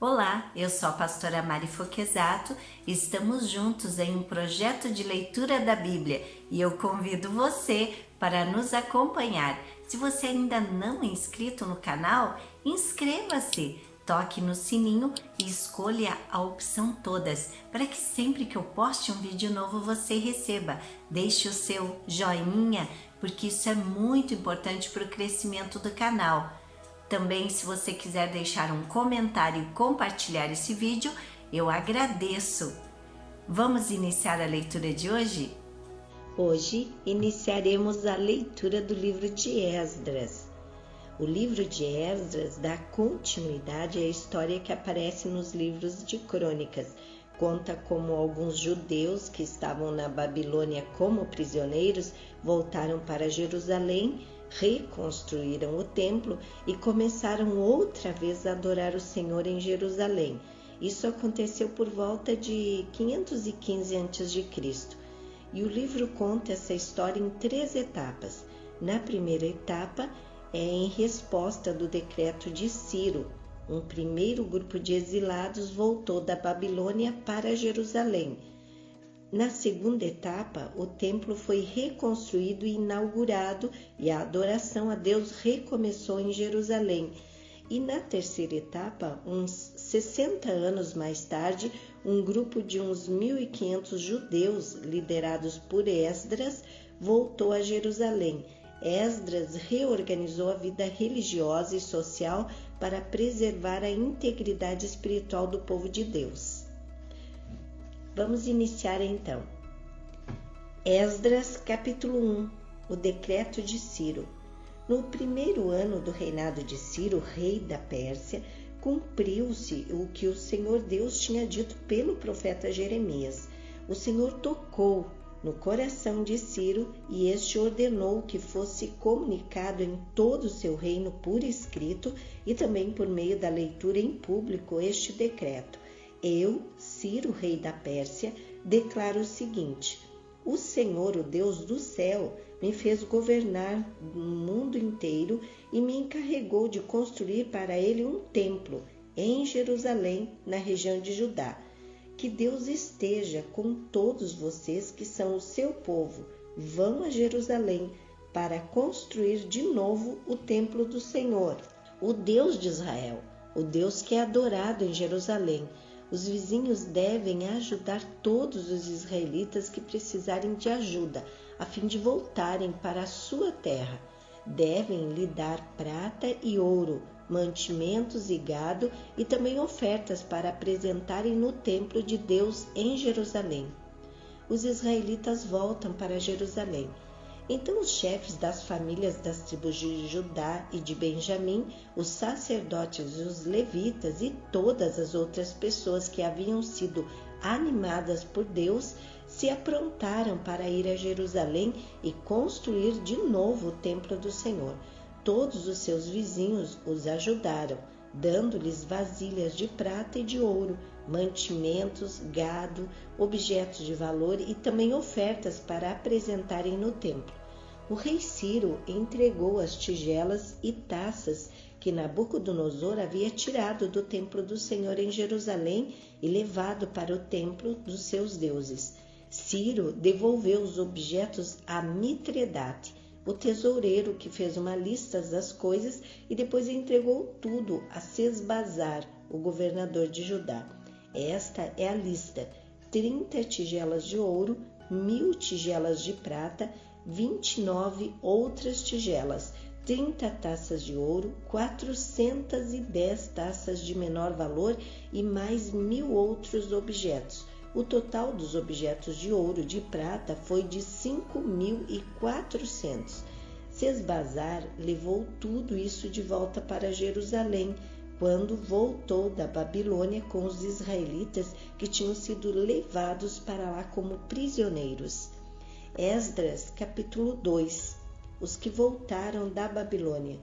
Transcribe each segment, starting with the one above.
Olá, eu sou a pastora Mari Foquesato e estamos juntos em um projeto de leitura da Bíblia e eu convido você para nos acompanhar. Se você ainda não é inscrito no canal, inscreva-se, toque no sininho e escolha a opção todas para que sempre que eu poste um vídeo novo você receba. Deixe o seu joinha porque isso é muito importante para o crescimento do canal. Também, se você quiser deixar um comentário e compartilhar esse vídeo, eu agradeço. Vamos iniciar a leitura de hoje? Hoje iniciaremos a leitura do livro de Esdras. O livro de Esdras dá continuidade à história que aparece nos livros de crônicas. Conta como alguns judeus que estavam na Babilônia como prisioneiros voltaram para Jerusalém, reconstruíram o templo e começaram outra vez a adorar o Senhor em Jerusalém. Isso aconteceu por volta de 515 a.C. E o livro conta essa história em 3 etapas. Na primeira etapa é em resposta do decreto de Ciro. Um primeiro grupo de exilados voltou da Babilônia para Jerusalém. Na segunda etapa, o templo foi reconstruído e inaugurado e a adoração a Deus recomeçou em Jerusalém. E na terceira etapa, uns 60 anos mais tarde, um grupo de uns 1.500 judeus, liderados por Esdras, voltou a Jerusalém. Esdras reorganizou a vida religiosa e social para preservar a integridade espiritual do povo de Deus. Vamos iniciar então. Esdras, capítulo 1, o decreto de Ciro. No primeiro ano do reinado de Ciro, rei da Pérsia, cumpriu-se o que o Senhor Deus tinha dito pelo profeta Jeremias. O Senhor tocou no coração de Ciro e este ordenou que fosse comunicado em todo o seu reino por escrito e também por meio da leitura em público este decreto. Eu, Ciro, rei da Pérsia, declaro o seguinte: o Senhor, o Deus do céu, me fez governar o mundo inteiro e me encarregou de construir para ele um templo em Jerusalém, na região de Judá. Que Deus esteja com todos vocês que são o seu povo. Vão a Jerusalém para construir de novo o templo do Senhor, o Deus de Israel, o Deus que é adorado em Jerusalém. Os vizinhos devem ajudar todos os israelitas que precisarem de ajuda, a fim de voltarem para a sua terra. Devem lhe dar prata e ouro, mantimentos e gado e também ofertas para apresentarem no templo de Deus em Jerusalém. Os israelitas voltam para Jerusalém. Então os chefes das famílias das tribos de Judá e de Benjamim, os sacerdotes e os levitas e todas as outras pessoas que haviam sido animadas por Deus, se aprontaram para ir a Jerusalém e construir de novo o templo do Senhor. Todos os seus vizinhos os ajudaram, dando-lhes vasilhas de prata e de ouro, mantimentos, gado, objetos de valor e também ofertas para apresentarem no templo. O rei Ciro entregou as tigelas e taças que Nabucodonosor havia tirado do templo do Senhor em Jerusalém e levado para o templo dos seus deuses. Ciro devolveu os objetos a Mitredate, o tesoureiro, que fez uma lista das coisas e depois entregou tudo a Sesbazar, o governador de Judá. Esta é a lista: 30 tigelas de ouro, 1.000 tigelas de prata, 29 outras tigelas, 30 taças de ouro, 410 taças de menor valor e mais 1.000 outros objetos. O total dos objetos de ouro e de prata foi de 5.400. Sesbazar levou tudo isso de volta para Jerusalém, quando voltou da Babilônia com os israelitas que tinham sido levados para lá como prisioneiros. Esdras, capítulo 2. Os que voltaram da Babilônia.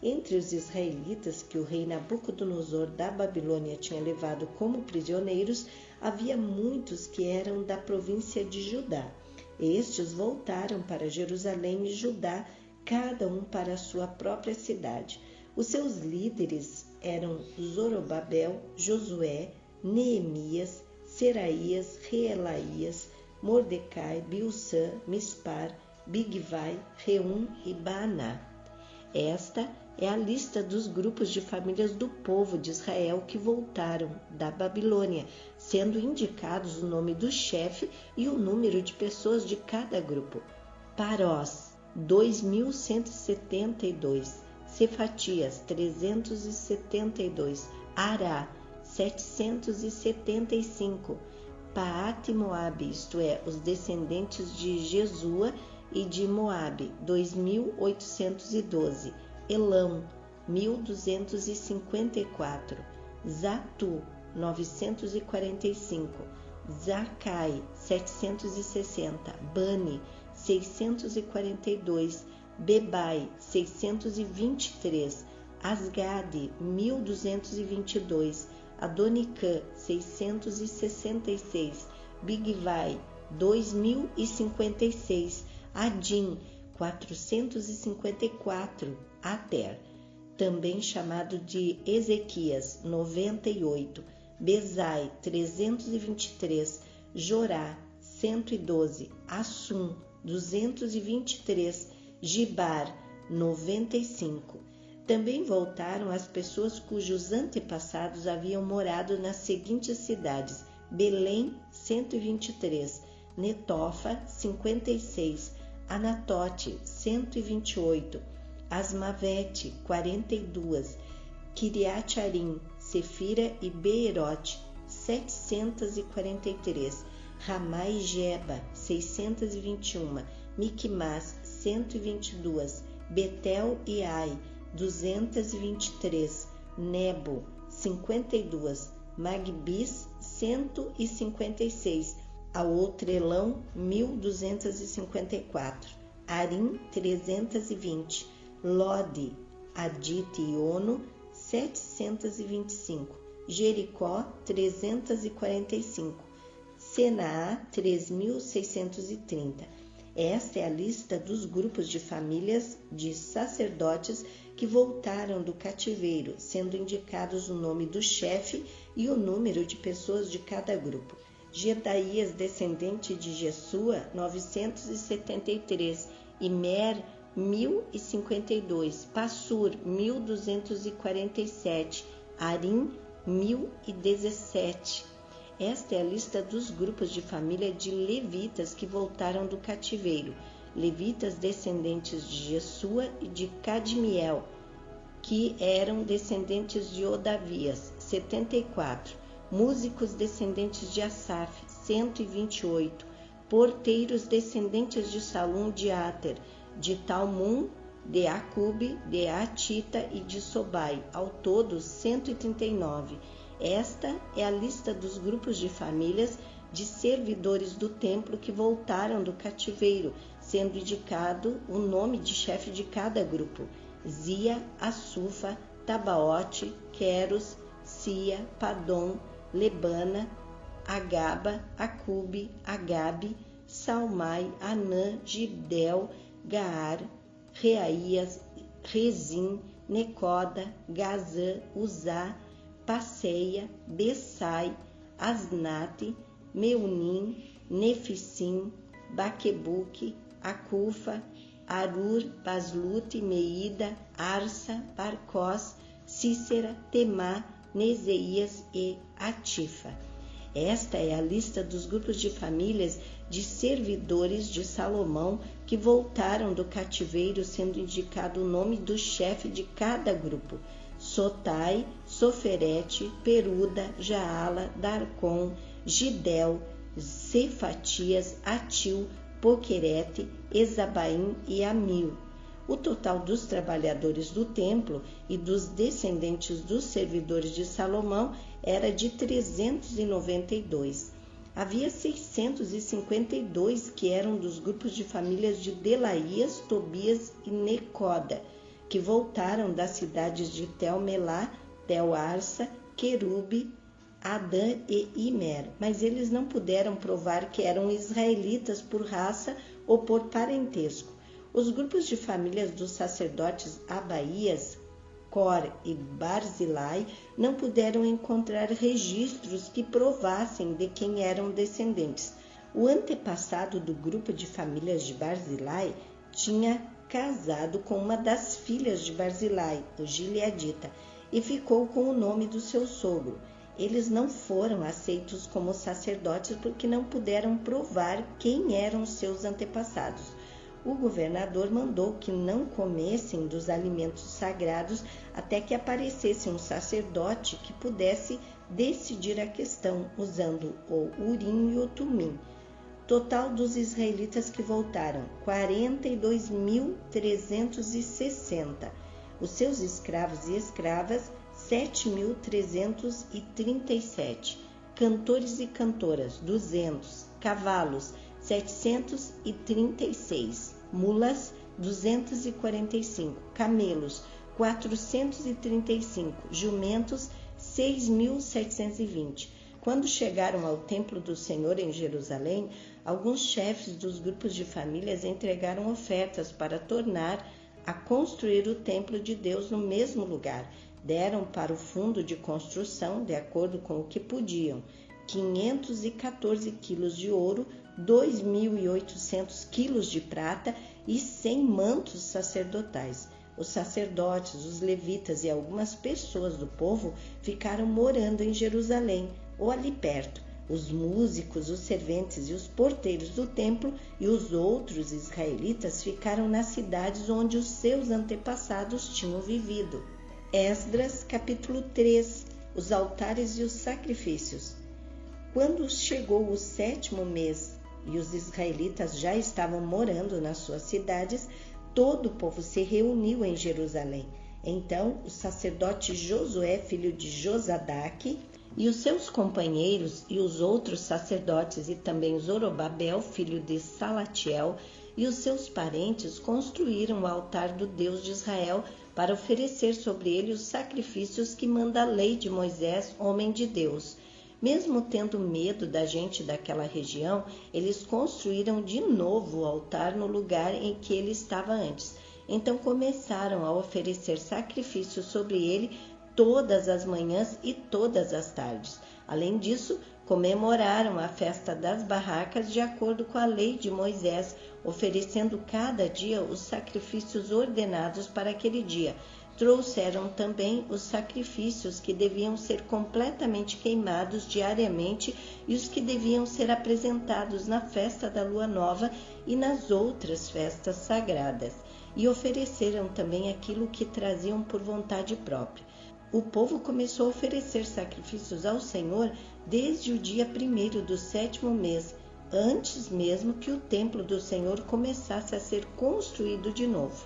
Entre os israelitas que o rei Nabucodonosor da Babilônia tinha levado como prisioneiros, havia muitos que eram da província de Judá. Estes voltaram para Jerusalém e Judá, cada um para a sua própria cidade. Os seus líderes eram Zorobabel, Josué, Neemias, Seraías, Reelaías, Mordecai, Bilsã, Mispar, Bigvai, Reum e Baaná. Esta é a lista dos grupos de famílias do povo de Israel que voltaram da Babilônia, sendo indicados o nome do chefe e o número de pessoas de cada grupo. Parós, 2.172. Cefatias, 372. Ará, 775. Paate Moabe, isto é, os descendentes de Jesua e de Moabe, 2.812. Elão, 1.254. Zatu, 945. Zacai, 760. Bani, 642. Bebai, 623. Asgade, 1.222. Adonicã, 666. Bigvai, 2.056. Adim, 454. Ater, também chamado de Ezequias, 98. Bezai, 323. Jorá, 112. Assum, 223. Gibar, 95. Também voltaram as pessoas cujos antepassados haviam morado nas seguintes cidades: Belém, 123. Netofa, 56. Anatote, 128. Asmavete, 42. Kiriat-Arim, Sefira e Beerote, 743. Ramá e Geba, 621. Miquimás, 122. Betel e Ai, 223. Nebo, 52. Magbis, 156. A Outrelão, 1.254. Arim, 320. Lode, Adite e Ono, 725. Jericó, 345. Senaá, 3.630. Esta é a lista dos grupos de famílias de sacerdotes que voltaram do cativeiro, sendo indicados o nome do chefe e o número de pessoas de cada grupo. Gedaías, descendente de Jesua, 973. Imer, 1.052. Passur, 1.247. Arim, 1.017. Esta é a lista dos grupos de família de levitas que voltaram do cativeiro. Levitas descendentes de Jesua e de Cadmiel, que eram descendentes de Odavias, 74. Músicos descendentes de Asaf, 128. Porteiros descendentes de Salum de Ater, de Talmum, de Acube, de Atita e de Sobai, ao todo 139. Esta é a lista dos grupos de famílias de servidores do templo que voltaram do cativeiro, sendo indicado o nome de chefe de cada grupo: Zia, Assufa, Tabaote, Queros, Sia, Padom, Lebana, Agaba, Acube, Agabe, Salmai, Anã, Gibdel, Gaar, Reaías, Rezim, Necoda, Gazã, Uzá, Passeia, Bessai, Asnate, Meunim, Nefissim, Baquebuque, Acufa, Arur, Baslute, Meida, Arsa, Barcós, Cícera, Temá, Nezeias e Atifa. Esta é a lista dos grupos de famílias de servidores de Salomão que voltaram do cativeiro, sendo indicado o nome do chefe de cada grupo: Sotai, Soferete, Peruda, Jaala, Darcon, Gidel, Cefatias, Atil, Poquerete, Ezabaim e Amil. O total dos trabalhadores do templo e dos descendentes dos servidores de Salomão era de 392. Havia 652 que eram dos grupos de famílias de Delaías, Tobias e Necoda, que voltaram das cidades de Tel-Melá, Tel-Arsa, Querube, Adã e Imer, mas eles não puderam provar que eram israelitas por raça ou por parentesco. Os grupos de famílias dos sacerdotes Abaías, Cor e Barzilai não puderam encontrar registros que provassem de quem eram descendentes. O antepassado do grupo de famílias de Barzilai tinha casado com uma das filhas de Barzilai, o Gileadita, e ficou com o nome do seu sogro. Eles não foram aceitos como sacerdotes porque não puderam provar quem eram seus antepassados. O governador mandou que não comessem dos alimentos sagrados até que aparecesse um sacerdote que pudesse decidir a questão usando o Urim e o Tumim. Total dos israelitas que voltaram, 42.360. Os seus escravos e escravas, 7.337. Cantores e cantoras, 200. Cavalos, 736. Mulas, 245. Camelos, 435. Jumentos, 6.720. Quando chegaram ao templo do Senhor em Jerusalém, alguns chefes dos grupos de famílias entregaram ofertas para tornar a construir o templo de Deus no mesmo lugar. Deram para o fundo de construção, de acordo com o que podiam, 514 quilos de ouro, 2.800 quilos de prata e 100 mantos sacerdotais. Os sacerdotes, os levitas e algumas pessoas do povo ficaram morando em Jerusalém ou ali perto. Os músicos, os serventes e os porteiros do templo e os outros israelitas ficaram nas cidades onde os seus antepassados tinham vivido. Esdras, capítulo 3. Os altares e os sacrifícios. Quando chegou o 7º mês e os israelitas já estavam morando nas suas cidades, todo o povo se reuniu em Jerusalém. Então o sacerdote Josué, filho de Josadaque, e os seus companheiros e os outros sacerdotes e também Zorobabel, filho de Salatiel, e os seus parentes construíram o altar do Deus de Israel para oferecer sobre ele os sacrifícios que manda a lei de Moisés, homem de Deus. Mesmo tendo medo da gente daquela região, eles construíram de novo o altar no lugar em que ele estava antes. Então começaram a oferecer sacrifícios sobre ele todas as manhãs e todas as tardes. Além disso, comemoraram a festa das barracas de acordo com a lei de Moisés, oferecendo cada dia os sacrifícios ordenados para aquele dia. Trouxeram também os sacrifícios que deviam ser completamente queimados diariamente e os que deviam ser apresentados na festa da lua nova e nas outras festas sagradas. E ofereceram também aquilo que traziam por vontade própria. O povo começou a oferecer sacrifícios ao Senhor desde o dia 1º do 7º mês, antes mesmo que o templo do Senhor começasse a ser construído de novo.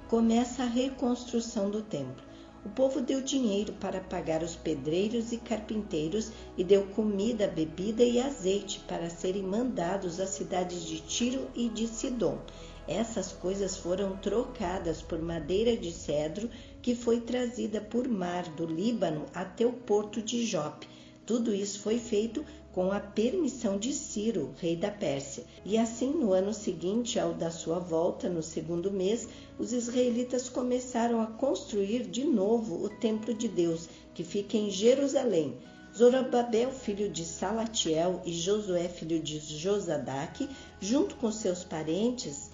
Começa a reconstrução do templo. O povo deu dinheiro para pagar os pedreiros e carpinteiros e deu comida, bebida e azeite para serem mandados às cidades de Tiro e de Sidom. Essas coisas foram trocadas por madeira de cedro que foi trazida por mar do Líbano até o porto de Jope. Tudo isso foi feito com a permissão de Ciro, rei da Pérsia. E assim, no ano seguinte ao da sua volta, no 2º mês, os israelitas começaram a construir de novo o templo de Deus, que fica em Jerusalém. Zorobabel, filho de Salatiel, e Josué, filho de Josadaque, junto com seus parentes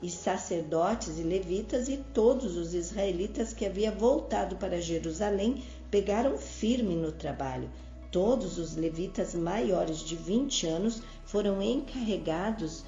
e sacerdotes e levitas e todos os israelitas que haviam voltado para Jerusalém, pegaram firme no trabalho. Todos os levitas maiores de 20 anos foram encarregados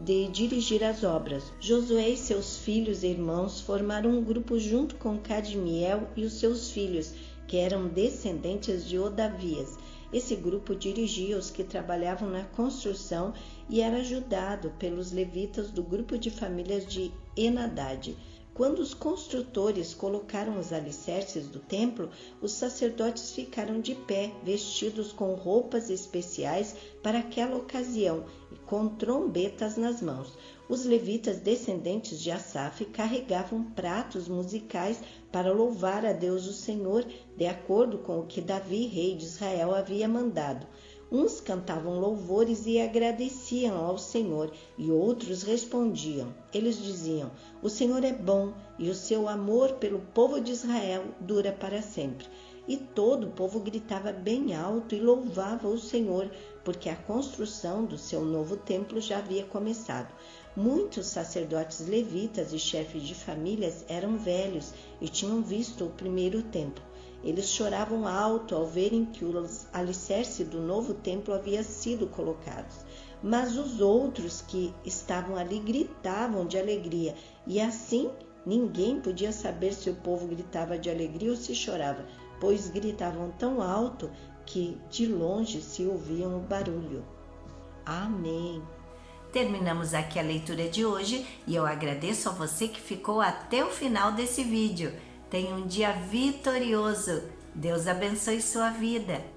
de dirigir as obras. Josué e seus filhos e irmãos formaram um grupo junto com Cadmiel e os seus filhos, que eram descendentes de Odavias. Esse grupo dirigia os que trabalhavam na construção e era ajudado pelos levitas do grupo de famílias de Enadad. Quando os construtores colocaram os alicerces do templo, os sacerdotes ficaram de pé, vestidos com roupas especiais para aquela ocasião e com trombetas nas mãos. Os levitas descendentes de Asaf carregavam pratos musicais para louvar a Deus o Senhor, de acordo com o que Davi, rei de Israel, havia mandado. Uns cantavam louvores e agradeciam ao Senhor, e outros respondiam. Eles diziam: o Senhor é bom, e o seu amor pelo povo de Israel dura para sempre. E todo o povo gritava bem alto e louvava o Senhor, porque a construção do seu novo templo já havia começado. Muitos sacerdotes levitas e chefes de famílias eram velhos e tinham visto o primeiro templo. Eles choravam alto ao verem que o alicerce do novo templo havia sido colocado. Mas os outros que estavam ali gritavam de alegria, e assim ninguém podia saber se o povo gritava de alegria ou se chorava, pois gritavam tão alto que de longe se ouviam o barulho. Amém. Terminamos aqui a leitura de hoje e eu agradeço a você que ficou até o final desse vídeo. Tenha um dia vitorioso. Deus abençoe sua vida.